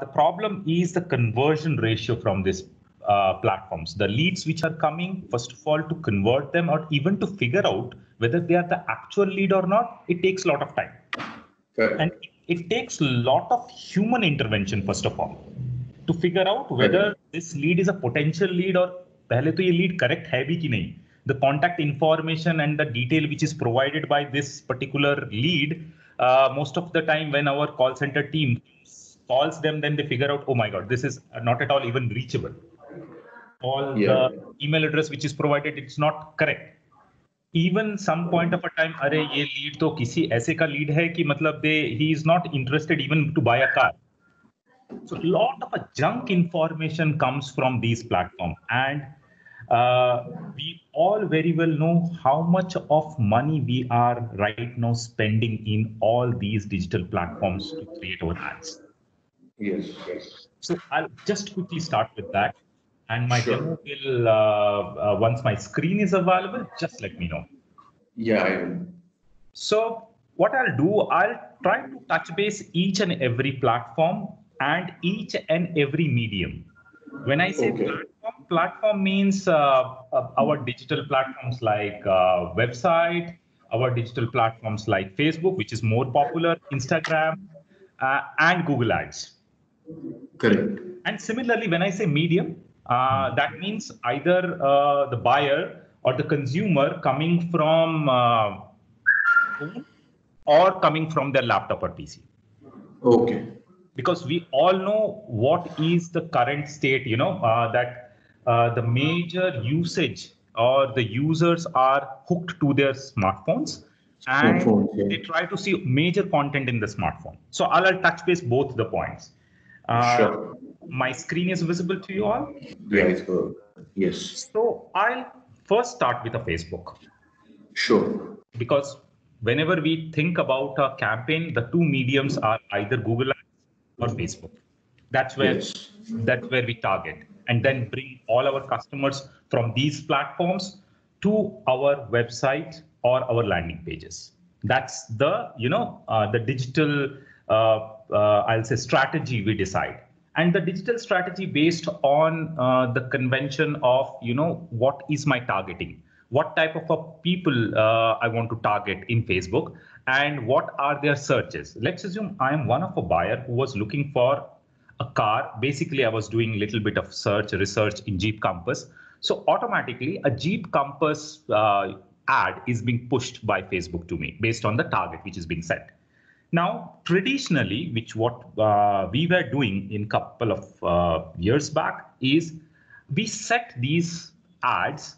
The problem is the conversion ratio from these platforms. The leads which are coming, first of all, to convert them or even to figure out whether they are the actual lead or not, it takes a lot of time. Correct. And it takes a lot of human intervention, first of all, to figure out whether this lead is a potential lead or पहले तो ये lead correct है भी कि नहीं. The contact information and the detail which is provided by this particular lead, most of the time when our call center team calls them, then they figure out, oh my God, this is not at all even reachable. All the email address which is provided, it's not correct. Even some point of a time, अरे ये lead तो किसी ऐसे का lead है कि मतलब he is not interested even to buy a car. So a lot of junk information comes from these platforms, and we all very well know how much of money we are right now spending in all these digital platforms to create our ads. Yes. So I'll just quickly start with that, and my demo will, once my screen is available, just let me know. Yeah, I will. So what I'll do, I'll try to touch base each and every platform and each and every medium. When I say platform means our digital platforms like website, our digital platforms like Facebook, which is more popular, Instagram, and Google Ads. Correct. And similarly, when I say medium, that means either the buyer or the consumer coming from or coming from their laptop or PC. Okay. Because we all know what is the current state, that the major usage or the users are hooked to their smartphones and they try to see major content in the smartphone. So I'll touch base both the points. Sure. My screen is visible to you all? Yes. So I'll first start with a Facebook. Sure. Because whenever we think about a campaign, the two mediums are either Google Ads or Facebook. That's where we target and then bring all our customers from these platforms to our website or our landing pages. That's the the digital I'll say strategy we decide. And the digital strategy based on the convention of what is my targeting, what type of people I want to target in Facebook, and what are their searches. Let's assume I am one of a buyer who was looking for a car. Basically, I was doing a little bit of research in Jeep Compass. So automatically, a Jeep Compass ad is being pushed by Facebook to me based on the target which is being set. Now, traditionally, what we were doing in a couple of years back is we set these ads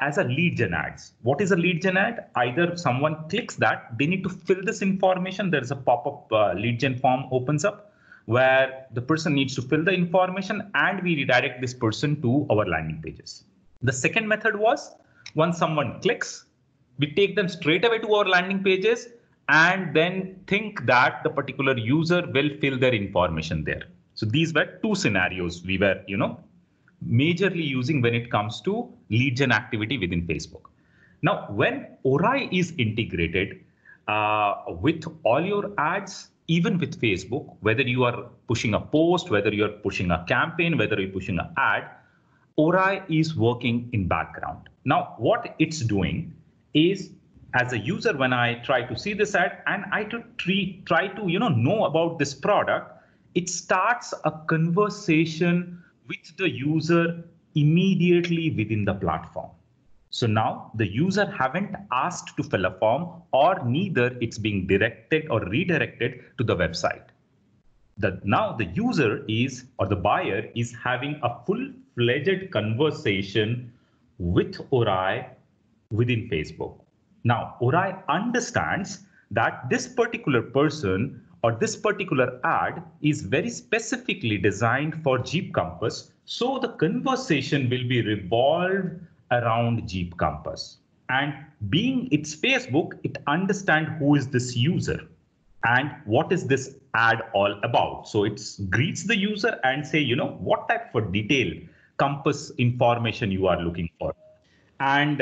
as a lead gen ads. What is a lead gen ad? Either someone clicks that, they need to fill this information. There's a pop-up lead gen form opens up where the person needs to fill the information and we redirect this person to our landing pages. The second method was once someone clicks, we take them straight away to our landing pages and then think that the particular user will fill their information there. So these were two scenarios we were, majorly using when it comes to lead gen activity within Facebook. Now, when Orai is integrated with all your ads, even with Facebook, whether you are pushing a post, whether you're pushing a campaign, whether you're pushing an ad, Orai is working in background. Now, what it's doing is, as a user, when I try to see this ad and I try to know about this product, it starts a conversation with the user immediately within the platform. So now the user haven't asked to fill a form, or neither it's being directed or redirected to the website. Now the user is, or the buyer is having a full-fledged conversation with Orai within Facebook. Now, Orai understands that this particular person or this particular ad is very specifically designed for Jeep Compass. So the conversation will be revolved around Jeep Compass. And being it's Facebook, it understands who is this user and what is this ad all about. So it greets the user and say, what type of detail Compass information you are looking for. and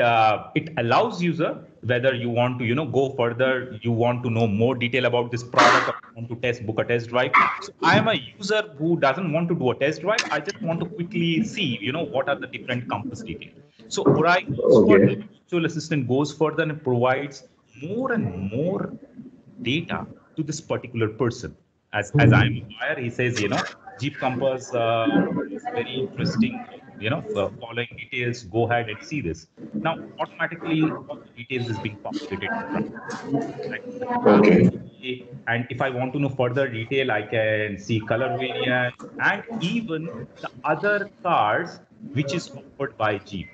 it allows user whether you want to go further, you want to know more detail about this product, or you want to book a test drive. So I am a user who doesn't want to do a test drive. I just want to quickly see what are the different compass details. So Aurai goes further, Okay. virtual assistant goes further and provides more and more data to this particular person. As I'm a buyer, he says, Jeep Compass is very interesting. Following details, go ahead and see this. Now, automatically, all the details is being populated in front. Right? Okay. And if I want to know further detail, I can see color variant and even the other cars which is offered by Jeep.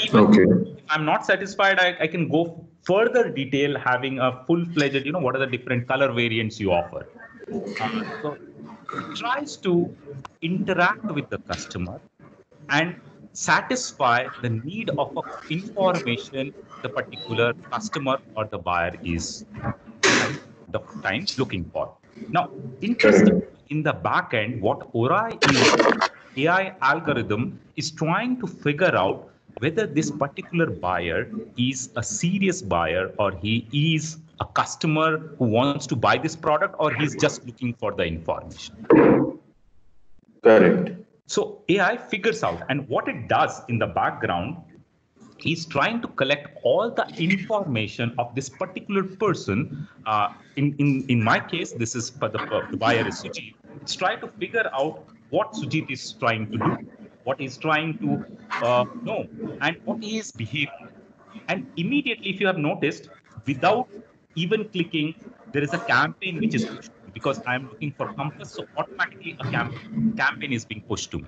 Even Okay. if I'm not satisfied, I can go further detail having a full-fledged, what are the different color variants you offer. So it tries to interact with the customer and satisfy the need of information the particular customer or the buyer is at the time looking for. Now, interesting Correct. in the back end, what Aurai is AI algorithm is trying to figure out whether this particular buyer is a serious buyer or he is a customer who wants to buy this product or he's just looking for the information. Correct. So AI figures out, and what it does in the background is trying to collect all the information of this particular person. In my case, this is for the buyer is Sujit. It's trying to figure out what Sujit is trying to do, what he's trying to know, and what he is behaving. And immediately, if you have noticed, without even clicking, there is a campaign which is pushed to me because I'm looking for Compass. So automatically, a campaign is being pushed to me.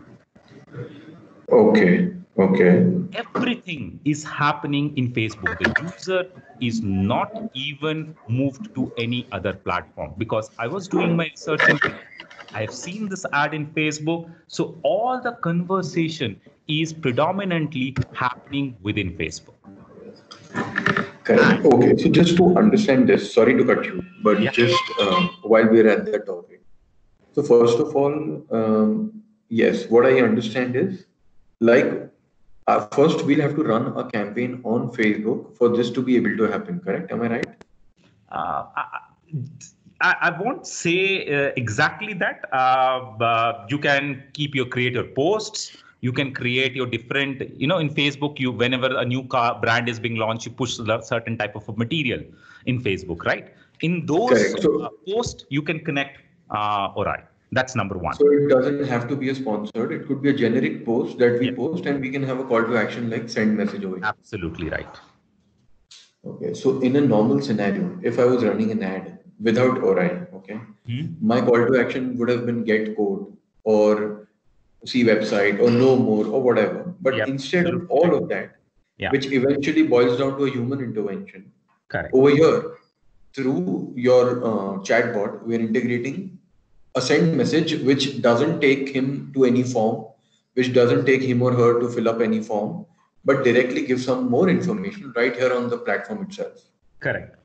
Okay. Okay. Everything is happening in Facebook. The user is not even moved to any other platform because I was doing my research in Facebook. I have seen this ad in Facebook. So all the conversation is predominantly happening within Facebook. Correct. Okay. So just to understand this, sorry to cut you, but Yeah. just while we're at that topic. So first of all, yes, what I understand is like first we'll have to run a campaign on Facebook for this to be able to happen. Correct? Am I right? I won't say exactly that. You can keep your creator posts. You can create your different, in Facebook, you whenever a new car brand is being launched, you push a certain type of material in Facebook, right? In those Correct. So posts, you can connect Aurai. That's number one. so it doesn't have to be a sponsored. It could be a generic post that we Yeah, post, and we can have a call to action like send message over here. absolutely right. Okay. So in a normal scenario, if I was running an ad without Aurai, okay, Hmm. my call to action would have been get code or see website or know more or whatever. But Yeah, instead of absolutely all right. of that, Yeah, which eventually boils down to a human intervention, correct. over here through your chatbot, we're integrating a send message which doesn't take him to any form, which doesn't take him or her to fill up any form, but directly give some more information right here on the platform itself. Correct.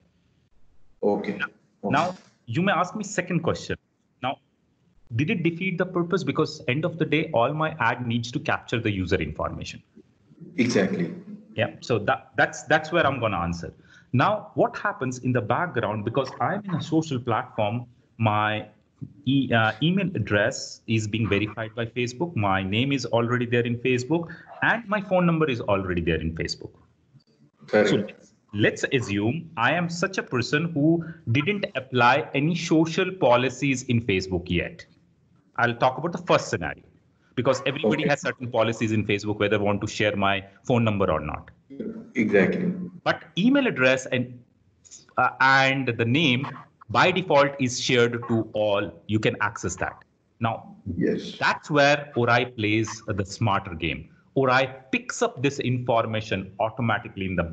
Okay. Okay. Now, you may ask me second question. Now, did it defeat the purpose? Because end of the day, all my ad needs to capture the user information. Exactly. Yeah. So that's where I'm going to answer. Now, what happens in the background? Because I'm in a social platform, my email address is being verified by Facebook. My name is already there in Facebook, and my phone number is already there in Facebook. So Correct. let's assume I am such a person who didn't apply any social policies in Facebook yet. I'll talk about the first scenario because everybody Okay. has certain policies in Facebook, whether I want to share my phone number or not. Exactly. But email address and the name by default is shared to all. You can access that. Now, Yes. that's where Aurai plays the smarter game. Aurai picks up this information automatically in the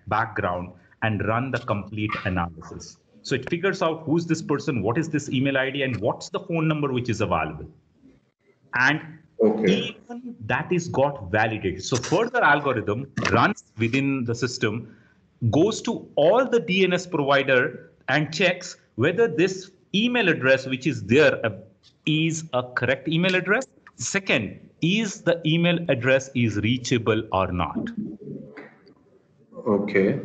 background and run the complete analysis. So it figures out who's this person, what is this email ID, and what's the phone number which is available. And Okay. even that is got validated. So further algorithm runs within the system, goes to all the DNS provider and checks whether this email address which is there is a correct email address Second, is the email address is reachable or not? Okay.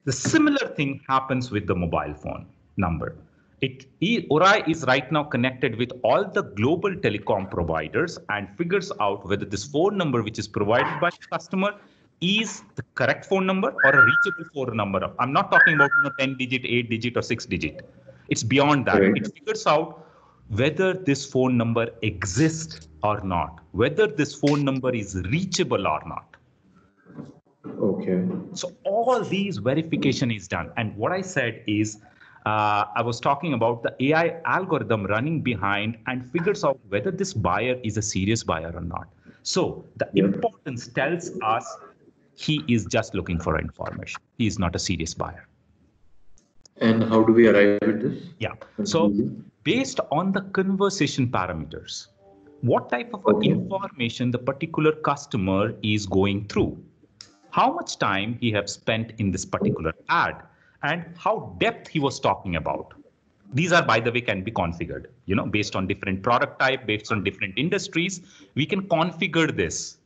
The similar thing happens with the mobile phone number. Orai is right now connected with all the global telecom providers and figures out whether this phone number which is provided by the customer is the correct phone number or a reachable phone number. I'm not talking about 10 digit, 8 digit or 6 digit. It's beyond that. Right. It figures out whether this phone number exists or not, whether this phone number is reachable or not. Okay. So all these verification is done. And what I said is, I was talking about the AI algorithm running behind and figures out whether this buyer is a serious buyer or not. So the importance tells us he is just looking for information. He is not a serious buyer. And how do we arrive at this? Yeah. So based on the conversation parameters, what type of information the particular customer is going through, how much time he have spent in this particular ad, and how depth he was talking about. These are, by the way, can be configured, based on different product type, based on different industries. We can configure this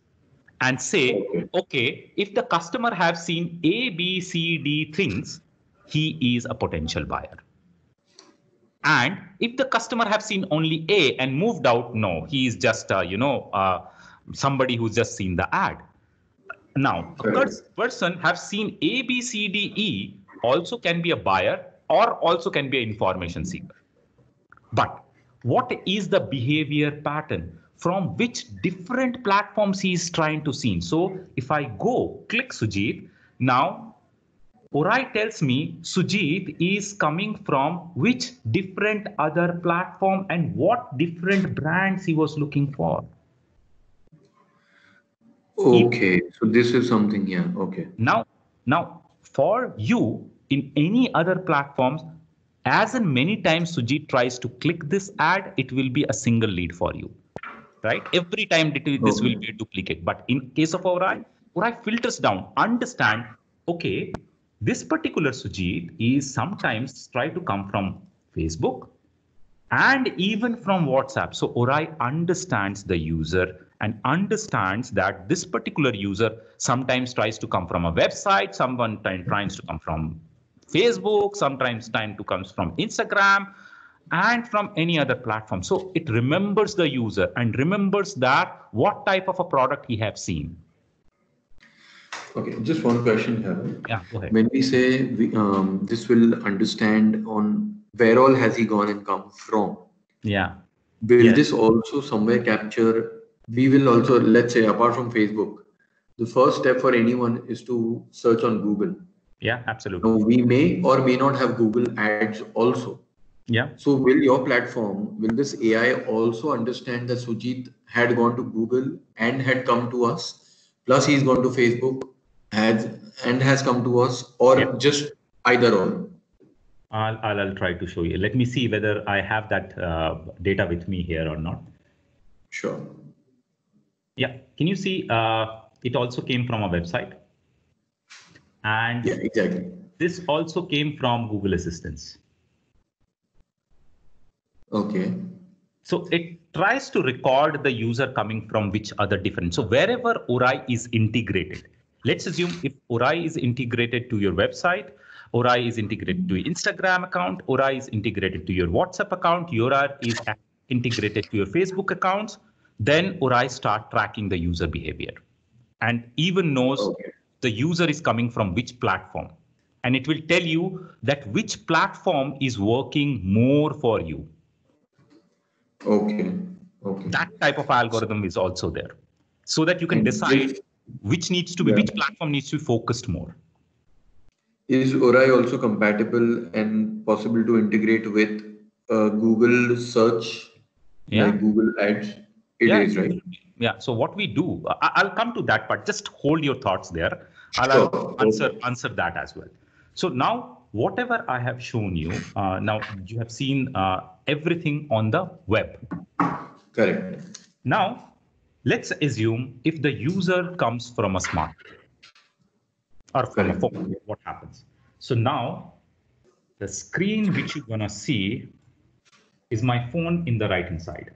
and say, okay, if the customer have seen A, B, C, D things, he is a potential buyer. And if the customer have seen only A and moved out, no, he is just, somebody who's just seen the ad. Now, a person have seen A, B, C, D, E also can be a buyer or also can be an information seeker. But what is the behavior pattern from which different platforms he is trying to see? So if I go click Sujit, now Orai tells me Sujit is coming from which different other platform and what different brands he was looking for. Okay, so this is something, yeah, okay. Now, for you in any other platforms, as in many times Sujit tries to click this ad, it will be a single lead for you, right? Every time this will be a duplicate. But in case of Orai filters down, understand, okay, this particular Sujit is sometimes try to come from Facebook and even from WhatsApp. So Orai understands the user and understands that this particular user sometimes tries to come from a website, someone tries to come from Facebook, sometimes trying to come from Instagram and from any other platform. So it remembers the user and remembers that what type of a product he have seen. Okay, just one question here. Yeah, go ahead. When we say this will understand on where all has he gone and come from? Yeah. Will this also somewhere capture? We will also, let's say, apart from Facebook, the first step for anyone is to search on Google. Yeah, absolutely. Now, we may or may not have Google ads also. Yeah. So will your platform, will this AI also understand that Sujit had gone to Google and had come to us, plus he's gone to Facebook and has come to us, or just either or? I'll try to show you. Let me see whether I have that data with me here or not. Sure. Yeah. Can you see? It also came from a website. And yeah, exactly. This also came from Google Assistance. Okay. So it tries to record the user coming from which other different. So wherever Orai is integrated, let's assume if Orai is integrated to your website, Orai is integrated to your Instagram account, Orai is integrated to your WhatsApp account, Orai is integrated to your Facebook accounts, then Orai start tracking the user behavior and even knows the user is coming from which platform. And it will tell you that which platform is working more for you. Okay. That type of algorithm is also there so that you can decide which needs to be, which platform needs to be focused more. Is Orai also compatible and possible to integrate with Google search, like Google Ads? It is, right? Yeah. So what we do, I'll come to that part. Just hold your thoughts there. I'll answer that as well. So now, whatever I have shown you, now you have seen everything on the web. Correct. Now, let's assume if the user comes from a smartphone or from a phone, what happens? So now, the screen which you're gonna see is my phone in the right hand side.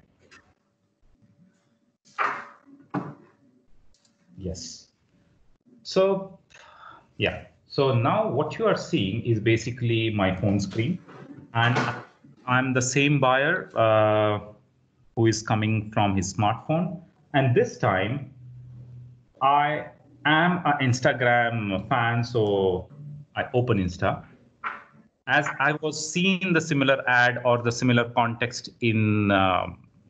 Yes. So, yeah. So now what you are seeing is basically my home screen, and I'm the same buyer who is coming from his smartphone. And this time I am an Instagram fan, so I open Insta. As I was seeing the similar ad or the similar context in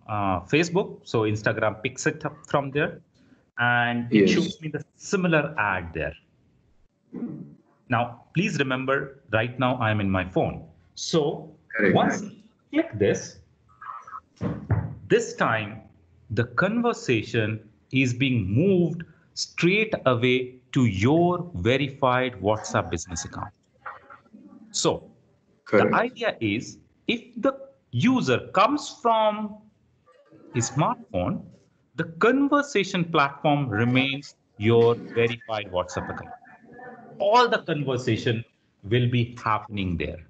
Facebook, so Instagram picks it up from there, and it shows Yes. me the similar ad there. Now, please remember, right now I am in my phone. So Correct. once I click this time the conversation is being moved straight away to your verified WhatsApp business account. So the Correct. idea is, if the user comes from his smartphone, the conversation platform remains your verified WhatsApp account. All the conversation will be happening there.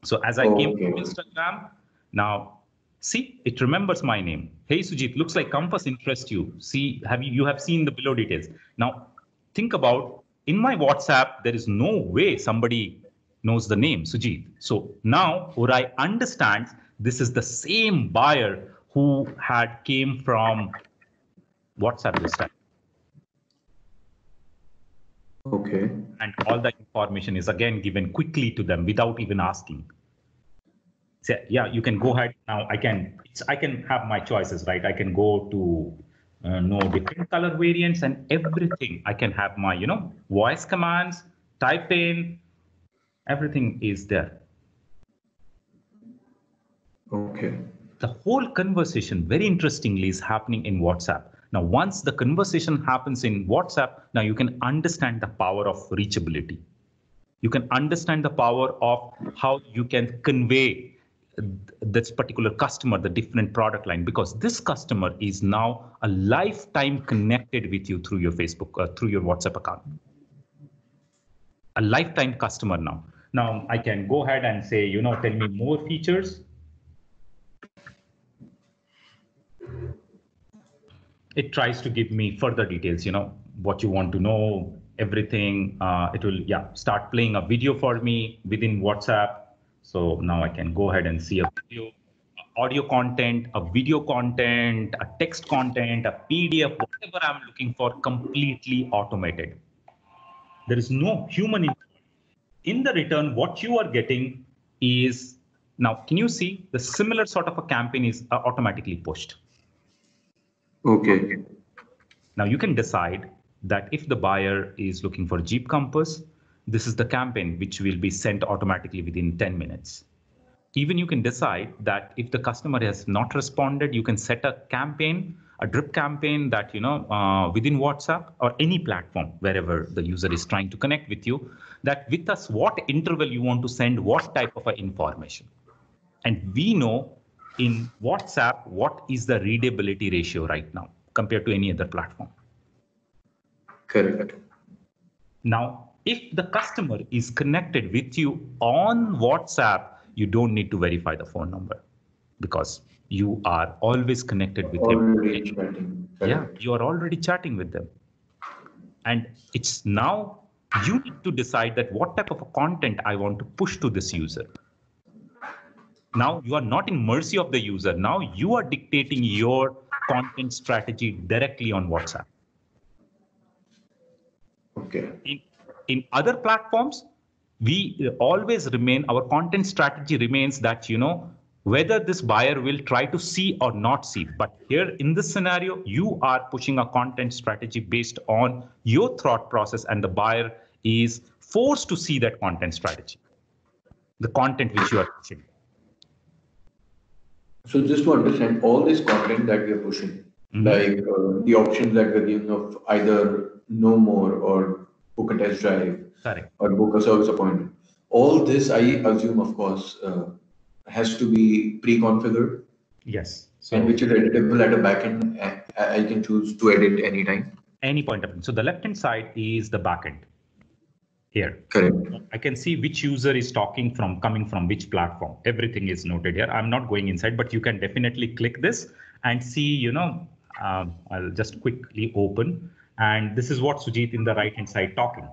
So as I came from Okay. Instagram, now see, it remembers my name. Hey Sujit, looks like Compass interests you. See, you have seen the below details. Now think about, in my WhatsApp, there is no way somebody knows the name Sujit. So now what I understand, this is the same buyer who had came from WhatsApp this time. Okay. And all the information is again given quickly to them without even asking. So, yeah, you can go ahead now. I can have my choices, right? I can go to know different color variants and everything. I can have my, voice commands, type in, everything is there. Okay. The whole conversation, very interestingly, is happening in WhatsApp. Now, once the conversation happens in WhatsApp, now you can understand the power of reachability. You can understand the power of how you can convey this particular customer the different product line, because this customer is now a lifetime connected with you through your Facebook, through your WhatsApp account. A lifetime customer now I can go ahead and say, tell me more features. It tries to give me further details, what you want to know, everything. It will, start playing a video for me within WhatsApp. So now I can go ahead and see a video, audio content, a video content, a text content, a PDF, whatever I'm looking for, completely automated. There is no human input. In the return, what you are getting is, now can you see the similar sort of a campaign is automatically pushed. Okay. Now you can decide that if the buyer is looking for Jeep Compass, this is the campaign which will be sent automatically within 10 minutes. Even you can decide that if the customer has not responded, you can set a campaign, a drip campaign that, within WhatsApp or any platform, wherever the user is trying to connect with you, that with us, what interval you want to send what type of information. And we know in WhatsApp, what is the readability ratio right now compared to any other platform. Correct. Now, if the customer is connected with you on WhatsApp, you don't need to verify the phone number because you are always connected with him. Already chatting. Yeah, Correct. you are already chatting with them. And it's now you need to decide that what type of a content I want to push to this user. Now you are not in mercy of the user. Now you are dictating your content strategy directly on WhatsApp. Okay. In other platforms, we always remain, our content strategy remains that, whether this buyer will try to see or not see. But here in this scenario, you are pushing a content strategy based on your thought process, and the buyer is forced to see that content strategy, the content which you are pushing. So just to understand all this content that we are pushing, like the options that we're giving of either know more or book a test drive, Correct. or book a service appointment, all this I assume, of course, has to be pre-configured. Yes. And which is editable at a backend. I can choose to edit anytime. Any point of time. So the left-hand side is the backend. Here. Correct. I can see which user is coming from which platform. Everything is noted here. I'm not going inside, but you can definitely click this and see, I'll just quickly open. And this is what Sujit in the right-hand side talking.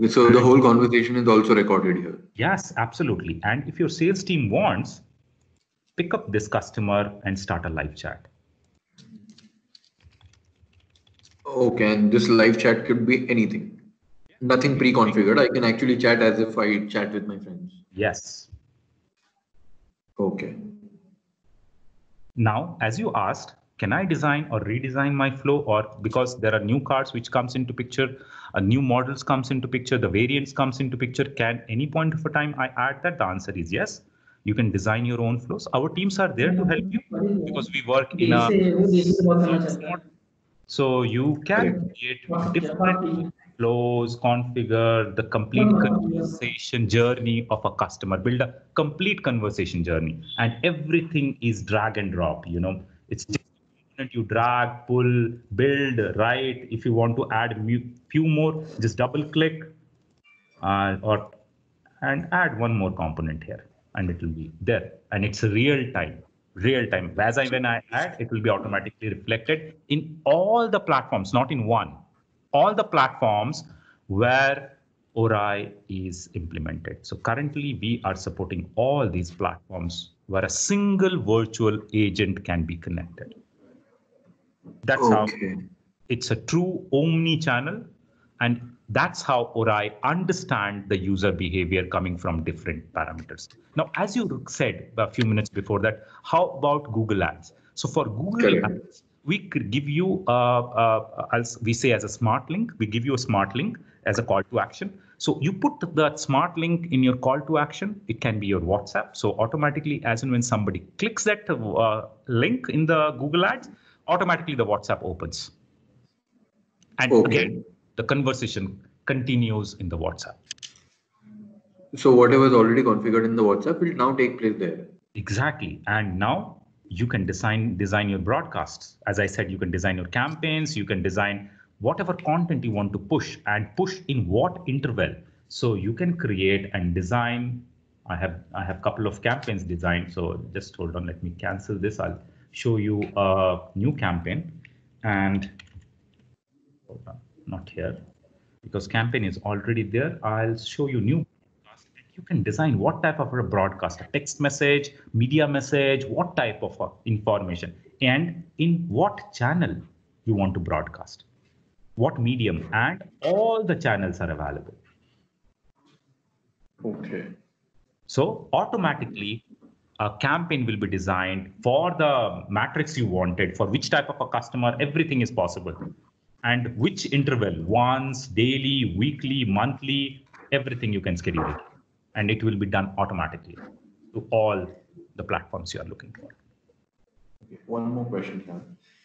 So the whole conversation is also recorded here. Yes, absolutely. And if your sales team wants, pick up this customer and start a live chat. Okay, and this live chat could be anything. Nothing pre-configured. I can actually chat as if I chat with my friends. Yes. Okay. Now, as you asked, can I design or redesign my flow? Or because there are new cards which comes into picture, new models comes into picture, the variants comes into picture, can any point of a time I add that? The answer is yes. You can design your own flows. Our teams are there to help you because we work in a so you can create different flows, configure the complete conversation journey of a customer, build a complete conversation journey, and everything is drag and drop. You know, it's just you drag, pull, build, write. If you want to add few more, just double click and add one more component here, and it will be there. And it's real time. When I add, it will be automatically reflected in all the platforms, not in one. All the platforms where Orai is implemented. So currently we are supporting all these platforms where a single virtual agent can be connected. That's how it's a true omni-channel, and that's how Orai understand the user behavior coming from different parameters. Now, as you said a few minutes before that, how about Google Ads? So for Google Ads, we could give you, as we say, as a smart link. We give you a smart link as a call to action. So you put that smart link in your call to action. It can be your WhatsApp. So automatically, as and when somebody clicks that link in the Google Ads, automatically the WhatsApp opens. And again, the conversation continues in the WhatsApp. So whatever is already configured in the WhatsApp will now take place there. Exactly. And now you can design your broadcasts. As I said, you can design your campaigns, you can design whatever content you want to push and push in what interval. So you can create and design. I have a couple of campaigns designed. So just hold on, let me cancel this. I'll show you a new campaign. And hold on, not here, because campaign is already there. I'll show you new. You can design what type of a broadcast, a text message, media message, what type of information, and in what channel you want to broadcast, what medium, and all the channels are available. Okay. So automatically, a campaign will be designed for the matrix you wanted, for which type of a customer, everything is possible. And which interval, once, daily, weekly, monthly, everything you can schedule it. And it will be done automatically to all the platforms you are looking for. Okay. One more question, Shyam.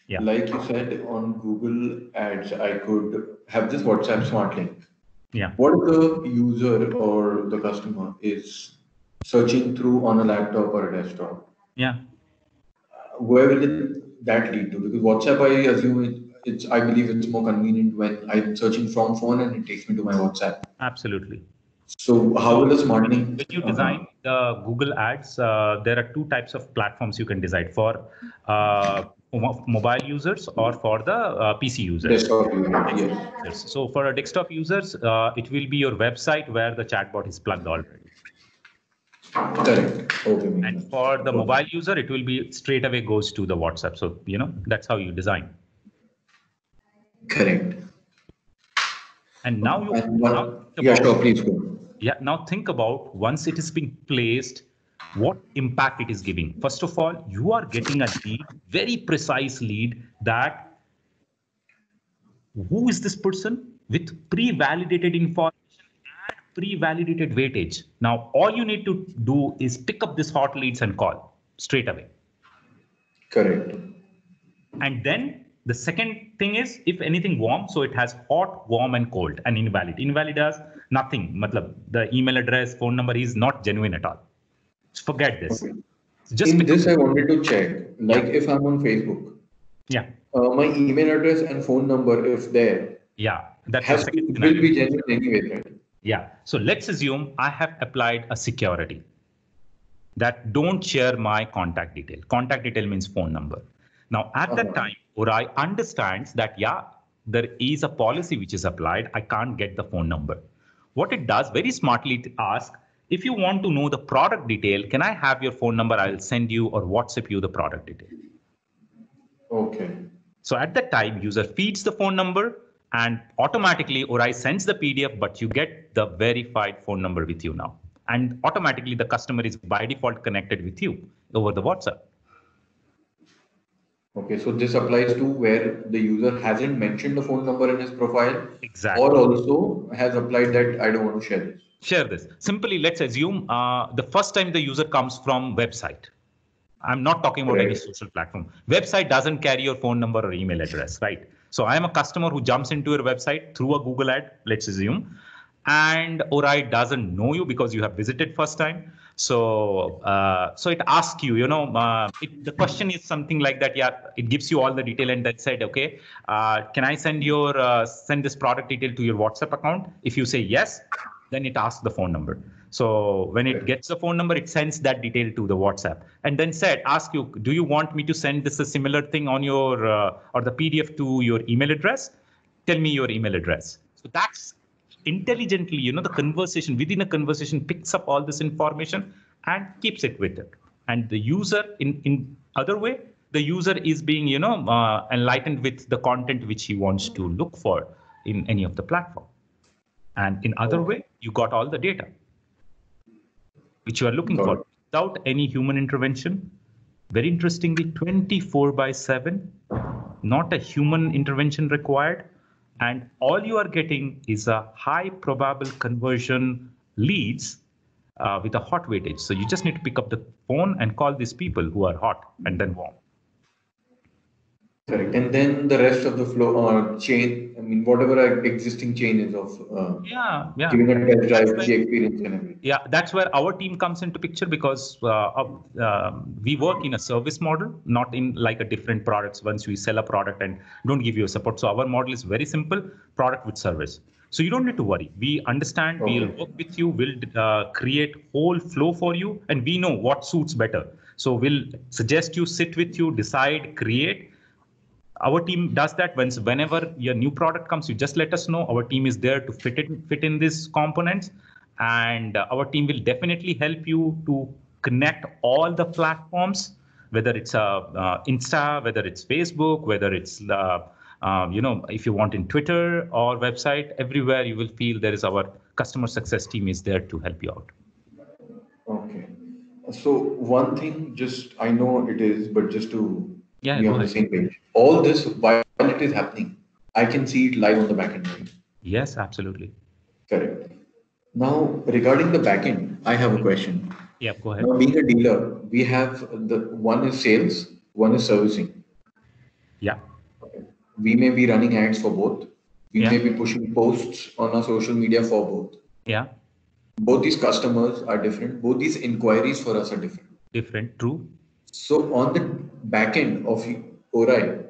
Yeah. Like you said, on Google Ads, I could have this WhatsApp smart link. Yeah. What the user or the customer is searching through on a laptop or a desktop? Yeah. Where will that lead to? Because WhatsApp, I assume I believe it's more convenient when I'm searching from phone and it takes me to my WhatsApp. Absolutely. So how will the smart link? When you design the Google Ads, there are two types of platforms you can design for mobile users or for the PC users. Desktop users. So for a desktop users, it will be your website where the chatbot is plugged already. Correct. Okay. And for the mobile user, it will be straight away goes to the WhatsApp. So, you know, that's how you design. Correct. And now please go. Yeah, now think about once it is being placed, what impact it is giving. First of all, you are getting a lead, very precise lead that who is this person with pre-validated information and pre-validated weightage. Now, all you need to do is pick up this hot leads and call straight away. Correct. And then the second thing is, if anything warm, so it has hot, warm, and cold, and invalid. Invalid has nothing. Matlab, the email address, phone number is not genuine at all. Forget this. Okay. Just in this, I wanted to check, like if I'm on Facebook. Yeah. My email address and phone number, if there. Yeah, that will be genuine anyway, right? Yeah. So let's assume I have applied a security that don't share my contact detail. Contact detail means phone number. Now, at that time, Orai understands that, yeah, there is a policy which is applied. I can't get the phone number. What it does very smartly, it asks, if you want to know the product detail, can I have your phone number? I'll send you or WhatsApp you the product detail. Okay. So at that time, user feeds the phone number and automatically Orai sends the PDF, but you get the verified phone number with you now. And automatically the customer is by default connected with you over the WhatsApp. Okay, so this applies to where the user hasn't mentioned the phone number in his profile, Exactly. or also has applied that I don't want to share this. Share this. Simply, let's assume the first time the user comes from website. I'm not talking about any social platform. Website doesn't carry your phone number or email address, right? So I am a customer who jumps into your website through a Google ad, let's assume, and Orai doesn't know you because you have visited first time. So so it asks you, the question is something like that. Yeah, it gives you all the detail and then said, okay, can I send this product detail to your WhatsApp account? If you say yes, then it asks the phone number. So when it gets the phone number, it sends that detail to the WhatsApp and then ask you, do you want me to send this a similar thing on your or the PDF to your email address? Tell me your email address. So that's intelligently, the conversation within a conversation picks up all this information and keeps it with it. And the user in other way, the user is being, enlightened with the content which he wants to look for in any of the platform. And in other way, you got all the data which you are looking for without any human intervention. Very interestingly, 24/7, not a human intervention required. And all you are getting is a high probable conversion leads with a hot weightage. So you just need to pick up the phone and call these people who are hot and then warm. Correct. And then the rest of the flow or chain, I mean, whatever existing chain is of giving a test drive, the experience and everything. Yeah, that's where our team comes into picture because we work in a service model, not in like a different products. Once we sell a product and don't give you a support. So our model is very simple, product with service. So you don't need to worry. We understand, we'll work with you, we'll create whole flow for you, and we know what suits better. So we'll suggest you, sit with you, decide, create. Our team does that. Whenever your new product comes, you just let us know. Our team is there to fit in these components, and our team will definitely help you to connect all the platforms, whether it's Insta, whether it's Facebook, whether it's if you want in Twitter or website, everywhere you will feel there is our customer success team is there to help you out. Okay. So one thing, I know it is, but just to be on the same page. All this, while it is happening, I can see it live on the backend. Right? Yes, absolutely. Correct. Now, regarding the backend, I have a question. Yeah, go ahead. Now, being a dealer, we have one is sales, one is servicing. Yeah. Okay. We may be running ads for both. We may be pushing posts on our social media for both. Yeah. Both these customers are different. Both these inquiries for us are different. Different, true. So on the backend of Orai,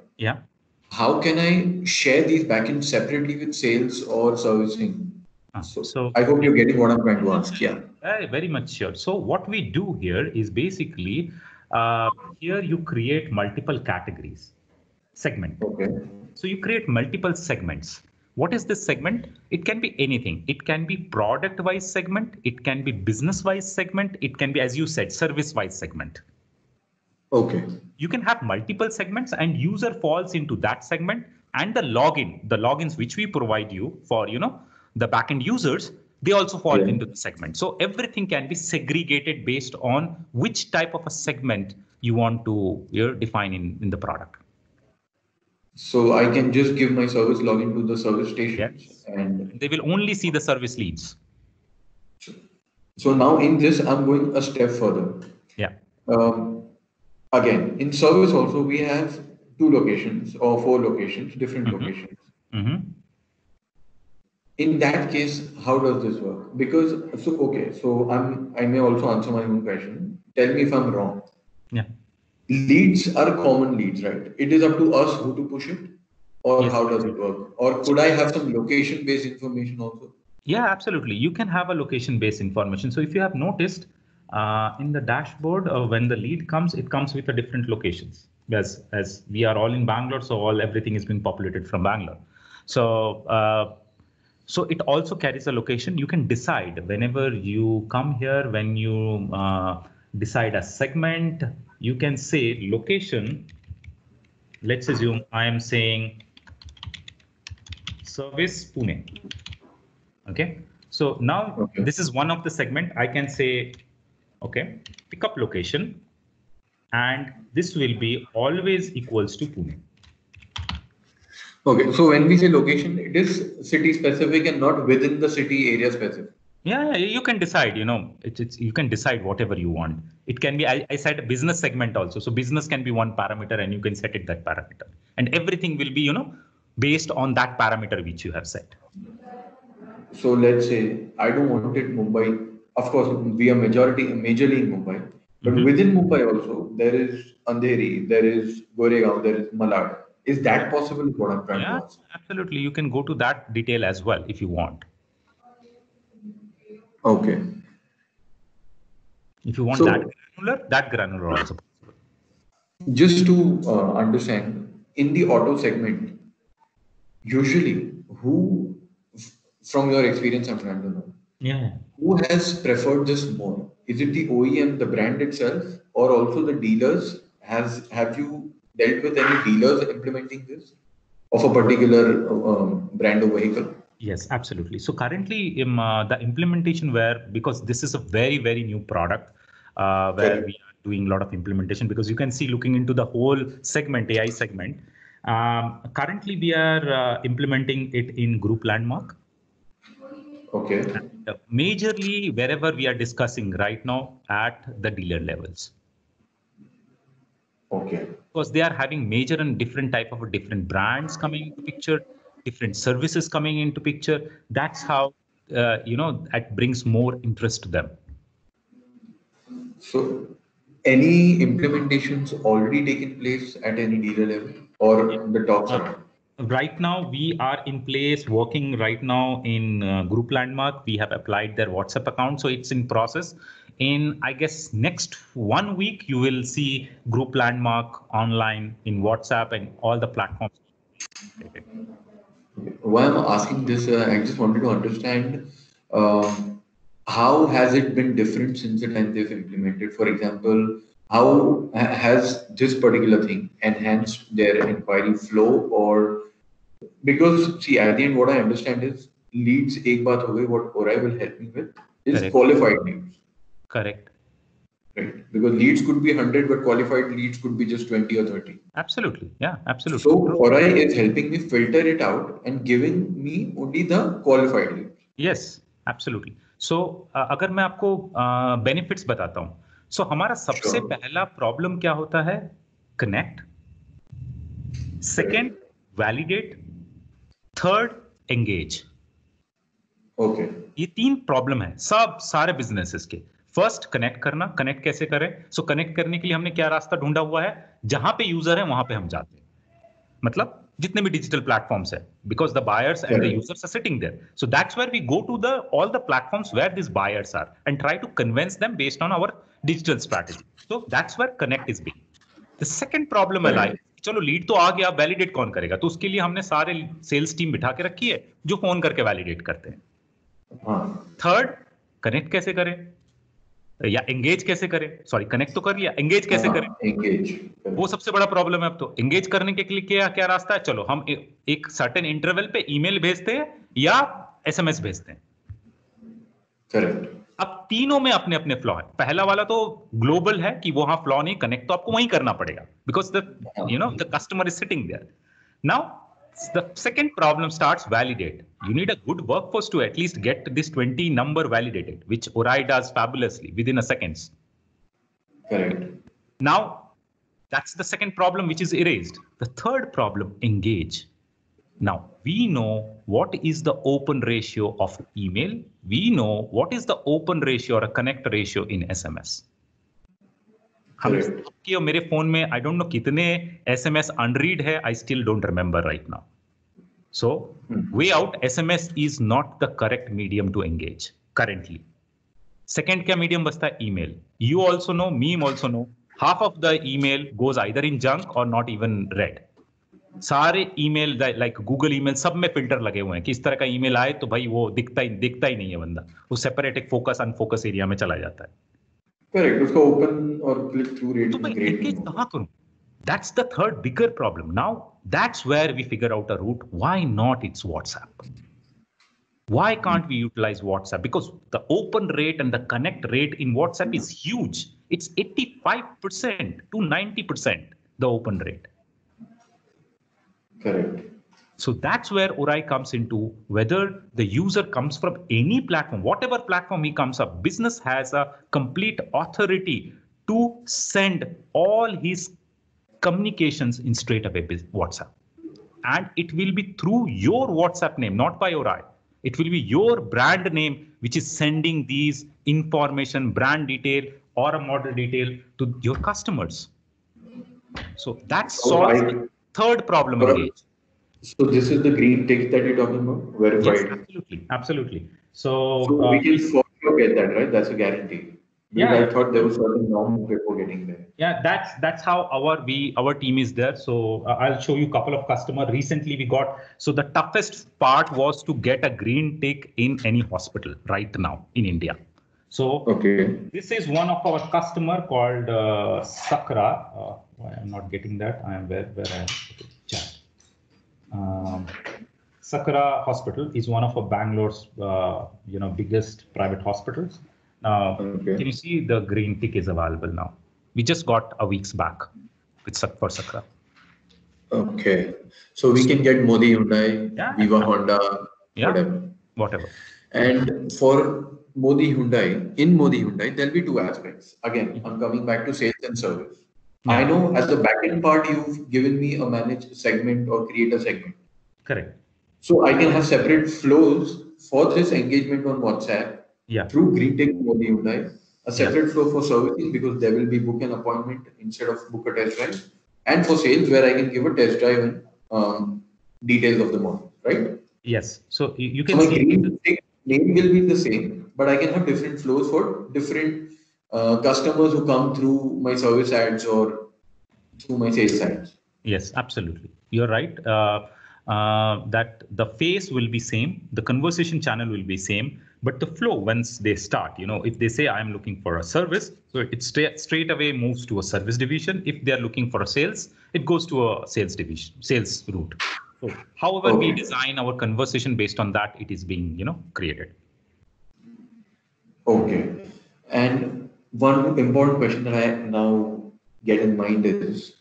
how can I share these backends separately with sales or servicing? So I hope you're getting what I'm trying to ask. Yeah. Very much sure. So what we do here is basically here you create multiple categories, segment. Okay. So you create multiple segments. What is this segment? It can be anything. It can be product-wise segment. It can be business-wise segment. It can be, as you said, service-wise segment. Okay. You can have multiple segments and user falls into that segment, and the logins which we provide you for, the backend users, they also fall into the segment. So everything can be segregated based on which type of a segment you want to define in the product. So I can just give my service login to the service station and they will only see the service leads. So now in this, I'm going a step further. Yeah. Again, in service also, we have 2 locations or 4 locations, different locations. In that case, how does this work? Because, so I may also answer my own question. Tell me if I'm wrong. Yeah. Leads are common leads, right? It is up to us who to push it, or how does it work? Or could I have some location-based information also? Yeah, absolutely. You can have a location-based information. So if you have noticed, in the dashboard, when the lead comes, it comes with a different locations. as we are all in Bangalore, so everything is being populated from Bangalore. So so it also carries a location. You can decide whenever you come here, when you decide a segment, you can say location. Let's assume I am saying service Pune. Okay. So now this is one of the segment. I can say, okay, pickup location, and this will be always equals to Pune. Okay, so when we say location, it is city specific and not within the city area specific. Yeah, you can decide, you can decide whatever you want. It can be, I said business segment also. So business can be one parameter and you can set it that parameter. And everything will be, based on that parameter which you have set. So let's say I don't want it Mumbai. Of course, we are majorly in Mumbai. But within Mumbai also, there is Andheri, there is Goregaon, there is Malad. Is that possible? What I'm trying to ask. Absolutely. You can go to that detail as well if you want. Okay. If you want that granular also. Just to understand, in the auto segment, usually who, from your experience, I'm trying to know. Yeah. Who has preferred this more? Is it the OEM, the brand itself, or also the dealers? Have you dealt with any dealers implementing this of a particular brand or vehicle? Yes, absolutely. So currently, the implementation because this is a very, very new product where we are doing a lot of implementation, because you can see looking into the whole segment, AI segment. Currently, we are implementing it in Group Landmark. Okay. And majorly, wherever we are discussing right now at the dealer levels. Okay. Because they are having major and different type of different brands coming into picture, different services coming into picture. That's how, that brings more interest to them. So, any implementations already taken place at any dealer level, or the talks are? Right now, we are in place working right now in Group Landmark. We have applied their WhatsApp account, so it's in process. In, I guess, next 1 week, you will see Group Landmark online in WhatsApp and all the platforms. Why I'm asking this, I just wanted to understand how has it been different since the time they've implemented? For example, how has this particular thing enhanced their inquiry flow? Or because see, at the end, what I understand is leads. Ek baat ho gayi, what Orai will help me with is qualified leads. Correct. Right, because leads could be 100, but qualified leads could be just 20 or 30. Absolutely, yeah, absolutely. So Orai is helping me filter it out and giving me only the qualified leads. Yes, absolutely. So अगर मैं आपको benefits बताता हूँ, so हमारा सबसे पहला problem क्या होता है? Connect. Second, validate. Third, engage. Okay. ये 3 प्रॉब्लम है सारे बिजनेसेस के. फर्स्ट, कनेक्ट करना. कनेक्ट कैसे करें? सो कनेक्ट करने के लिए हमने क्या रास्ता ढूंढा हुआ है? जहां पे यूजर है वहां पे हम जाते हैं. मतलब जितने भी डिजिटल प्लेटफॉर्म्स है, because the buyers and the users are sitting there. So that's where we go to the all the platforms where this buyers are and try to convince them based on our digital strategy. So that's where connect is big. The second problem है like, चलो lead तो आ गया, validate कौन करेगा? तो उसके लिए हमने सारे सेल्स टीम बिठा के रखी है जो फोन करके वैलिडेट करते हैं. थर्ड, कनेक्ट कैसे करें या एंगेज कैसे करें? सॉरी, कनेक्ट तो कर लिया, एंगेज कैसे करें? एंगेज वो सबसे बड़ा प्रॉब्लम है. अब तो एंगेज करने के लिए क्या रास्ता है? चलो हम एक सर्टेन इंटरवल पे ईमेल भेजते हैं या एसएमएस भेजते हैं. करेक्ट. अब तीनों में अपने अपने फ्लॉ है. पहला वाला तो ग्लोबल है कि वहां फ्लॉ नहीं, कनेक्ट तो आपको वहीं करना पड़ेगा because the customer is sitting there. Now the second problem starts, validate. You need a good workforce to at least get this 20 number validated, which Orai does fabulously within a seconds. Correct. Now, that's the second problem which is erased. The third problem, engage. Now, we know what is the open ratio of email. We know what is the open ratio or a connect ratio in SMS. कि मेरे phone में I don't know कितने SMS unread है. I still don't remember right now. So way out, SMS is not the correct medium to engage currently. Second क्या medium बचता है? Email. You also know, me also know, half of the email goes either in junk or not even read. सारे email like Google email सब में filter लगे हुए हैं कि इस तरह का ईमेल आए तो भाई वो दिखता ही नहीं है बंदा, वो सेपरेट एक फोकस अनफोकस एरिया में चला जाता है. करेक्ट, उसका ओपन और क्लिक थ्रू रेट तो मैं ग्रेट एंगेज कहाँ करूं? That's the third bigger problem. Now that's where we figure out a route. Why not it's WhatsApp? Why can't we utilize WhatsApp? Because the open rate and the connect rate in WhatsApp is huge. It's 85% to 90% the open rate. Correct. So that's where Orai comes into, whether the user comes from any platform, whatever platform he comes up, business has a complete authority to send all his communications in straight away WhatsApp. And it will be through your WhatsApp name, not by Orai. It will be your brand name which is sending these information, brand detail or a model detail to your customers. So that solves the third problem again. So this is the green tick that you're talking about, verified. Yes, absolutely. So we can for sure get that, right? That's a guarantee. Because yeah, I thought there was certain norm before getting there. Yeah, that's how our team is there. So I'll show you a couple of customers. Recently we got, so the toughest part was to get a green tick in any hospital right now in India. So this is one of our customer called Sakra. I'm not getting that. I am where I am. Okay, chat. Sakra Hospital is one of Bangalore's biggest private hospitals. Now, can you see the green tick is available now? We just got a weeks back for Sakra. Okay, so we can get Modi Hyundai, Viva Honda, whatever. And for Modi Hyundai, in Modi Hyundai, there'll be two aspects. Again, I'm coming back to sales and service. I know as the backend part, you've given me a managed segment or create a segment. Correct. So I can have separate flows for this engagement on WhatsApp through Greeting Modi Hyundai, a separate flow for services because there will be book an appointment instead of book a test drive, and for sales where I can give a test drive and details of the model, right? Yes. So you can see Greeting name will be the same, but I can have different flows for different customers who come through my service ads or through my sales ads. Yes, absolutely. You're right. That the face will be same, the conversation channel will be same, but the flow once they start, if they say I'm looking for a service, so it straight away moves to a service division. If they're looking for a sales, it goes to a sales division, sales route. So however we design our conversation based on that, it is being, created. Okay. And one important question that I now get in mind is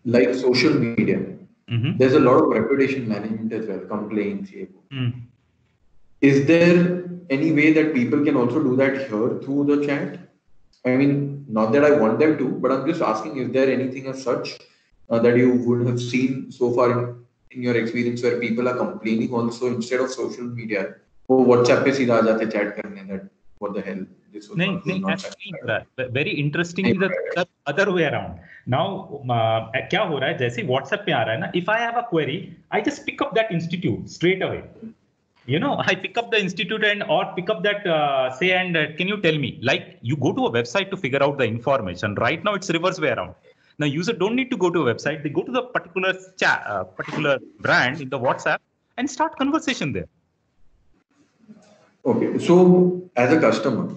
like social media. There's a lot of reputation management as well, complaints. Is there any way that people can also do that here through the chat? I mean, not that I want them to, but I'm just asking, is there anything as such that you would have seen so far in your experience where people are complaining also instead of social media? Oh, WhatsApp pe seedha aa jate chat karne, that what the hell? This was not very interestingly the other way around. Now, क्या हो रहा है जैसे WhatsApp पे आ रहा है ना, if I have a query, I just pick up that institute straight away. I pick up the institute or pick up that can you tell me, like you go to a website to figure out the information. Right now it's reverse way around. Now user don't need to go to a website, they go to the particular chat, particular brand in the WhatsApp and start conversation there. Okay, so as a customer,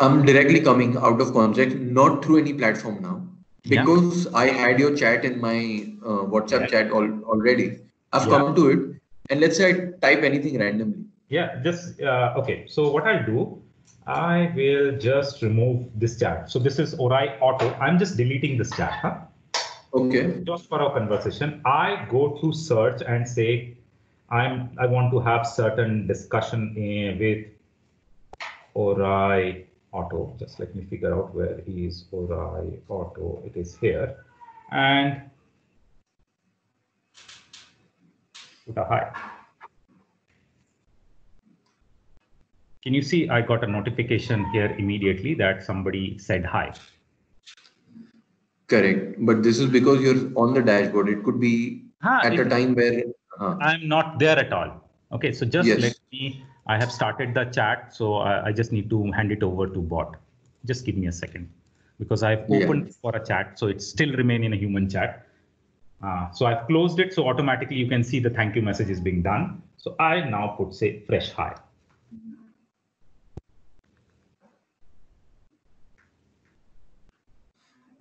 I'm directly coming out of context, not through any platform now, because I had your chat in my WhatsApp chat already. I've come to it, and let's say I type anything randomly. Okay. So what I'll do, I will just remove this chat. So this is Orai Auto. I'm just deleting this chat. Okay. Just for our conversation, I go to search and say, I want to have certain discussion with Orai Auto. Just let me figure out where is Orai Auto. It is here. And put a hi. Can you see I got a notification here immediately that somebody said hi? Correct. But this is because you're on the dashboard. It could be at a time where I'm not there at all. Okay, so just let me, I have started the chat. So I just need to hand it over to bot. Just give me a second. because I've opened it for a chat, so it's still remain in a human chat. So I've closed it, so automatically you can see the thank you message is being done. So I now put, say, fresh hi.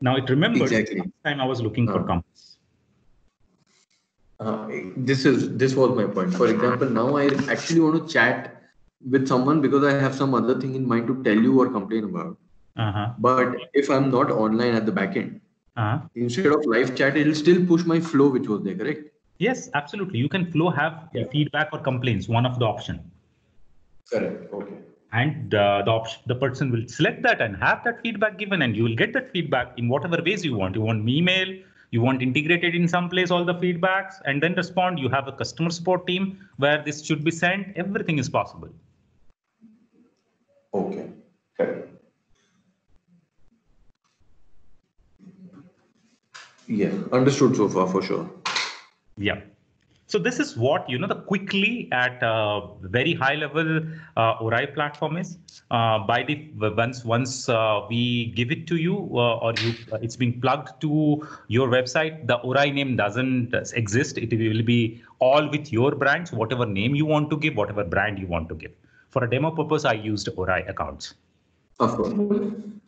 Now it remembers Exactly. last time I was looking for compass. This was my point. For example, now I actually want to chat with someone because I have some other thing in mind to tell you or complain about. But if I'm not online at the back end, instead of live chat, it'll still push my flow, which was there, correct? Yes, absolutely. You can flow have feedback or complaints, one of the option. Correct. Okay. And the person will select that and have that feedback given, and you will get that feedback in whatever ways you want. You want email, you want integrated in some place all the feedbacks, and then respond. You have a customer support team where this should be sent. Everything is possible. Okay. Correct. Yeah, understood so far for sure. Yeah. So this is what, the quickly at very high level Orai platform is. By the once we give it to you or it's being plugged to your website, the Orai name doesn't exist. It will be all with your brands, whatever name you want to give, whatever brand you want to give. For a demo purpose, I used Orai accounts. Of course.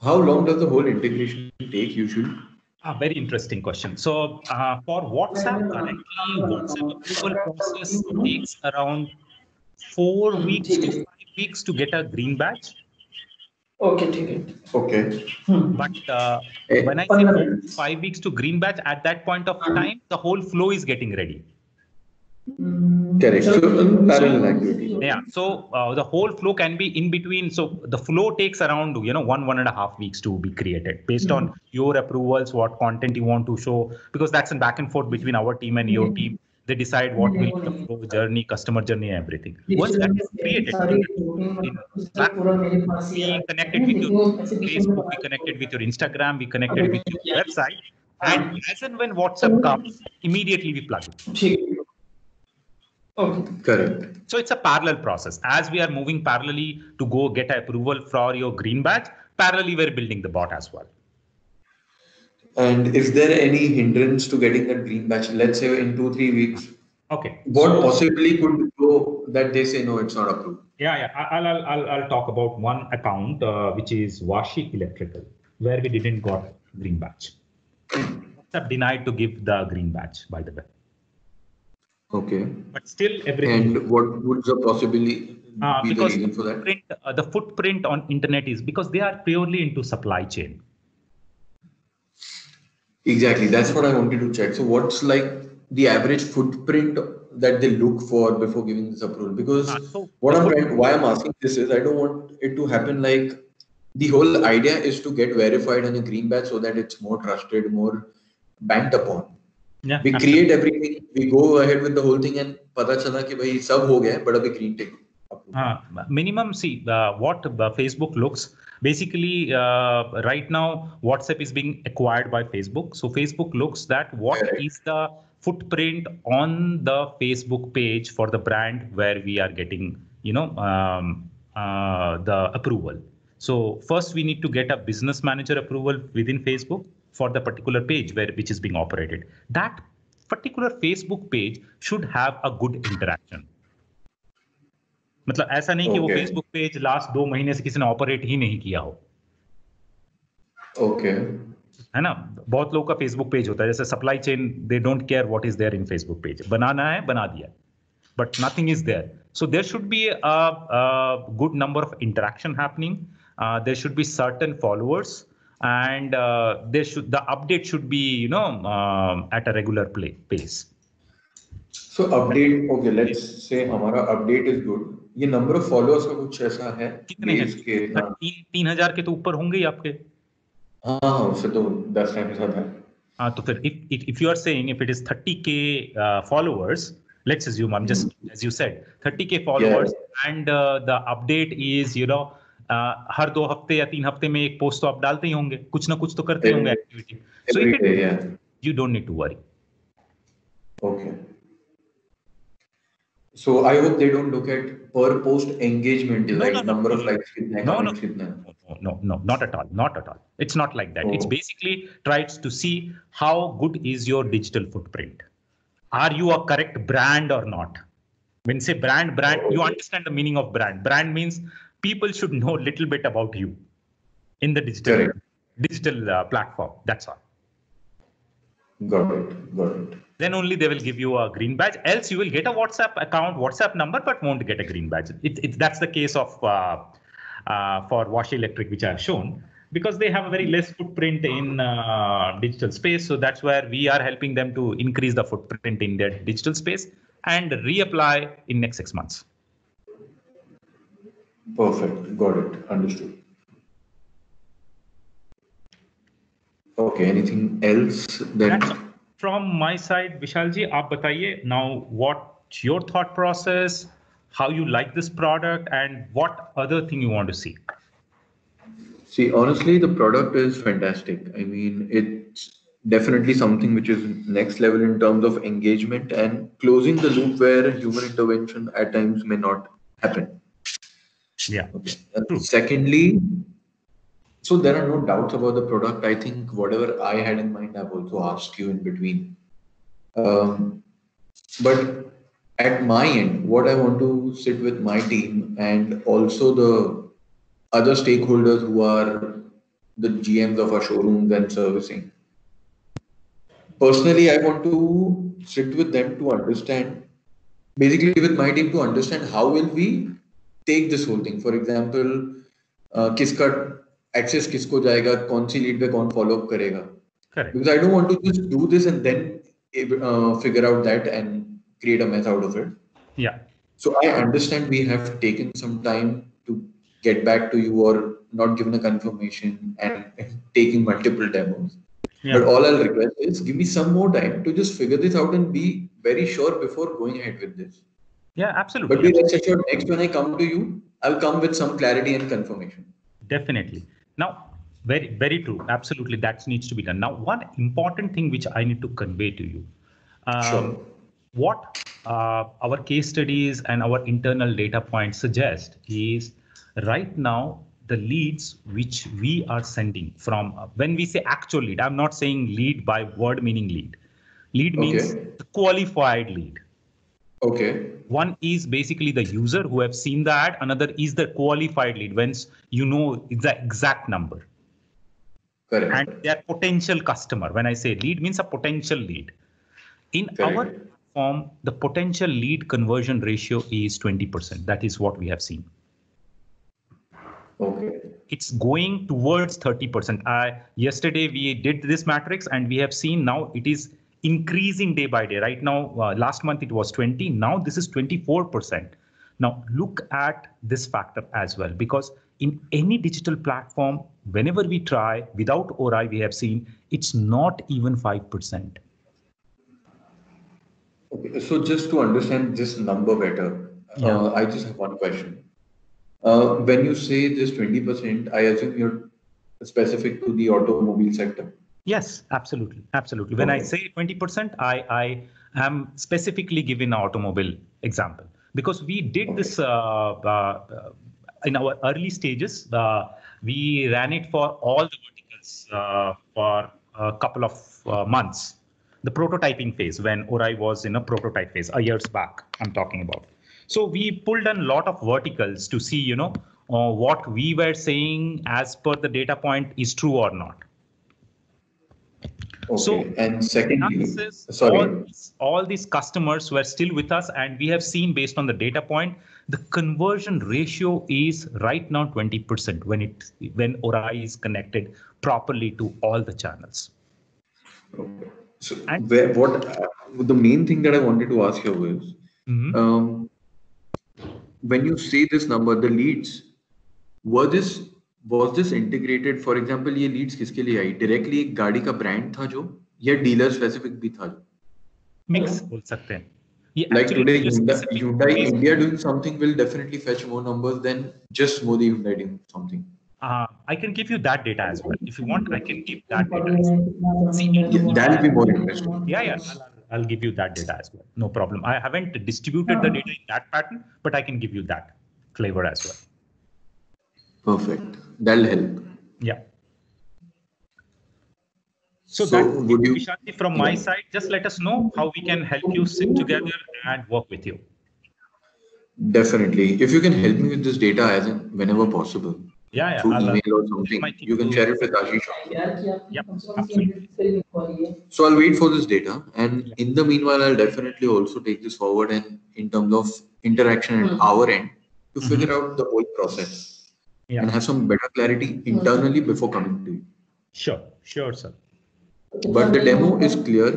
How long does the whole integration take usually? Very interesting question. So for WhatsApp, currently WhatsApp approval process takes around 4 weeks to 5 weeks to get a green badge. Okay. But when I say 4 to 5 weeks to green badge, at that point of time, the whole flow is getting ready. Correct. So parallel activity. Yeah. So the whole flow can be in between. So the flow takes around 1.5 weeks to be created based on your approvals, what content you want to show, because that's a back and forth between our team and your team. They decide what will be the flow journey, customer journey, everything. Once that is created, in Slack, we connected with your Facebook, we connected with your Instagram, we connected with your website, and as and when WhatsApp comes, immediately we plug it. Okay. Correct. So it's a parallel process. As we are moving parallelly to go get approval for your green badge, parallelly we're building the bot as well. And is there any hindrance to getting that green badge? Let's say in 2-3 weeks. Okay. What possibly could go that they say no, it's not approved? Yeah. I'll talk about one account which is Vashi Electrical, where we didn't got green badge. WhatsApp denied to give the green badge, by the way. Okay. But still everything. And what would the possibly be the reason for that? The footprint on internet is because they are purely into supply chain. Exactly. That's what I wanted to check. So what's like the average footprint that they look for before giving this approval? Because why I'm asking this is I don't want it to happen like the whole idea is to get verified on a green badge so that it's more trusted, more banked upon. Yeah, we create everything, we go ahead with the whole thing and pata chala ki bhai sab ho gaya, but abhi green tick. Minimum, see what Facebook looks. Basically, right now, WhatsApp is being acquired by Facebook. So Facebook looks that what is the footprint on the Facebook page for the brand where we are getting, the approval. So first we need to get a business manager approval within Facebook for the particular page which is being operated. That particular Facebook page should have a good interaction. मतलब ऐसा नहीं कि वो Facebook page last 2 महीने से किसी ने operate ही नहीं किया हो. ओके. है ना, बहुत लोगों का फेसबुक पेज होता है जैसे supply chain, they don't care what is there in Facebook page. बनाना है बना दिया, but nothing is there. So there should be a good number of interaction happening. There should be certain followers, and the update should be at a regular pace. So update, okay, let's say हमारा update is good. ये number of followers का कुछ ऐसा है? कितने हैं? 3,000 के तो ऊपर होंगे ही आपके. हाँ, उससे तो 10 टाइम ज्यादा है. हाँ, तो फिर if you are saying if it is 30k followers, let's assume I'm just as you said 30k followers, and the update is हर 2 हफ्ते या 3 हफ्ते में एक पोस्ट तो आप डालते ही होंगे, कुछ ना कुछ तो करते होंगे activity. So you don't need to worry. Okay. So I hope they don't look at per post engagement, No, no, like no, number no, of likes kitna hai, no, no, comments kitna hai. no, not at all, not at all. It's not like that. It's Oh, basically tries to see how good is your digital footprint. Are you a correct brand or not? When say brand, you okay. understand the meaning of brand. Brand means people should know a little bit about you in the Correct. digital platform. That's all. Got it. Got it. Then only they will give you a green badge. Else you will get a WhatsApp account, WhatsApp number, but won't get a green badge. That's the case of for Wash Electric, which I have shown, because they have a very less footprint in digital space. So that's where we are helping them to increase the footprint in their digital space and reapply in next 6 months. Perfect. Got it. Understood. Okay. Anything else That's that? from my side, Vishalji. आप बताइए now what's your thought process, how you like this product, and what other thing you want to see. See, honestly, the product is fantastic. I mean, it's definitely something which is next level in terms of engagement and closing the loop where human intervention at times may not happen. Yeah, Okay. And true. secondly, so there are no doubts about the product. I think whatever I had in mind, I've also asked you in between. Um, but at my end, what I want to sit with my team and also the other stakeholders who are the GMs of our showrooms and servicing. Personally, I want to sit with them to understand, basically with my team to understand how will we take this whole thing. For example, किसका access किसको जाएगा, कौन सी lead पे कौन follow up करेगा. Correct. Because I don't want to just do this and then figure out that and create a mess out of it. Yeah. So I understand we have taken some time to get back to you or not given a confirmation and taking multiple demos. Yeah. But all I'll request is give me some more time to just figure this out and be very sure before going ahead with this. Yeah, But absolutely. be rest assured, next when I come to you, I'll come with some clarity and confirmation. Definitely. Now, very, very true. Absolutely, that needs to be done. Now, one important thing which I need to convey to you, Sure. what our case studies and our internal data points suggest is right now the leads which we are sending from when we say actual lead, I'm not saying lead by word meaning lead. Lead means Okay. the qualified lead. Okay. One is basically the user who have seen the ad. Another is the qualified lead, whence you know the exact number. Correct. And their potential customer. When I say lead means a potential lead. In Correct. our form, the potential lead conversion ratio is 20%. That is what we have seen. Okay. It's going towards 30%. Yesterday we did this matrix and we have seen now it is increasing day by day. Right now, last month it was 20. Now this is 24%. Now look at this factor as well, because in any digital platform, whenever we try without ORI, we have seen it's not even 5%. Okay. So just to understand this number better, Yeah. I just have one question. When you say this 20%, I assume you're specific to the automobile sector. Yes, absolutely. Absolutely. When I say 20%, I am specifically giving an automobile example because we did this in our early stages. We ran it for all the verticals for a couple of months. The prototyping phase when ORI was in a prototype phase, years back, I'm talking about. So we pulled in a lot of verticals to see, what we were saying as per the data point is true or not. Okay. So, and secondly, chances sorry. all these customers were still with us, and we have seen based on the data point, the conversion ratio is right now 20% when ORI is connected properly to all the channels. Okay. So, And the main thing that I wanted to ask you is, when you say this number, the leads, was this integrated? For example, ये leads किसके लिए आई? Directly एक गाड़ी का brand था जो, या dealer specific भी था? Mix बोल सकते हैं. Like Actually, today, dealer specific Hyundai based India doing something will definitely fetch more numbers than just Modi Hyundai doing something. I can give you that data as well. If you want, I can give that data as well. See, Yeah, that'll be more interesting. Yeah, I'll give you that data as well. No problem. I haven't distributed the data in that pattern, but I can give you that flavor as well. Perfect. That'll help. Yeah. So So that would you, Vishanti, from my side, just let us know how we can help you sit together and work with you. definitely. If you can help me with this data as in whenever possible, Yeah, through I'll email or something, you can share it with Ashish. Yeah, absolutely. So I'll wait for this data, and in the meanwhile, I'll definitely also take this forward and in terms of interaction at our end to figure out the whole process and have some better clarity internally before coming to you. Sure, sir. But the demo is clear,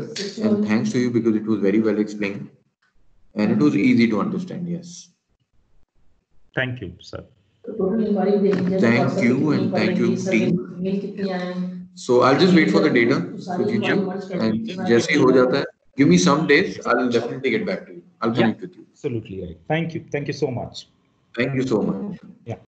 and thanks to you because it was very well explained and it was easy to understand. Yes. Thank you, sir. Thank you, and thank you, team. So I'll just wait for the data, and Jesse, ho jata hai. Give me some days. I'll definitely get back to you. I'll connect with you. Absolutely right. Thank you. Thank you so much. Thank you so much. Yeah.